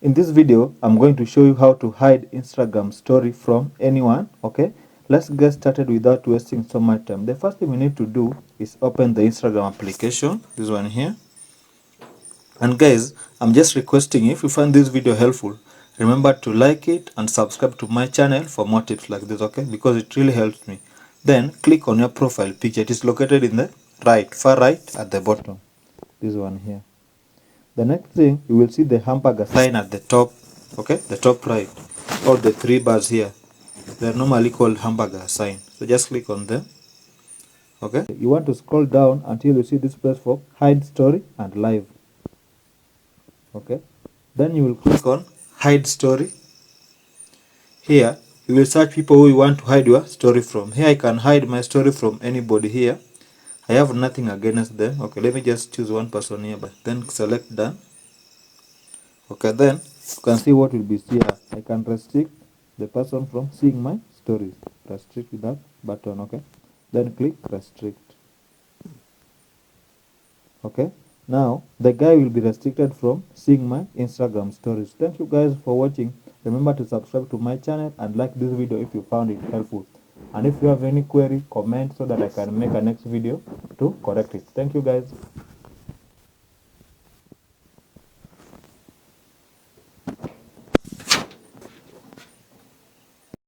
In this video, I'm going to show you how to hide Instagram story from anyone. Okay, let's get started without wasting so much time. The first thing we need to do is open the Instagram application, this one here. And guys, I'm just requesting, if you find this video helpful, remember to like it and subscribe to my channel for more tips like this, okay, because it really helps me. Then click on your profile picture. It is located in the far right at the bottom, this one here. The next thing, you will see the hamburger sign at the top, okay, the top right, or the three bars here. They're normally called hamburger sign. So just click on them, okay. You want to scroll down until you see this place for hide story and live, okay. Then you will click on hide story. Here, you will search people who you want to hide your story from. Here I can hide my story from anybody here. I have nothing against them. Okay, let me just choose one person here, but then select done. Okay, then you can see what will be here. I can restrict the person from seeing my stories. Restrict with that button, okay. Then click restrict. Okay, now the guy will be restricted from seeing my Instagram stories. Thank you guys for watching. Remember to subscribe to my channel and like this video if you found it helpful. And if you have any query, comment so that I can make a next video to correct it. Thank you guys.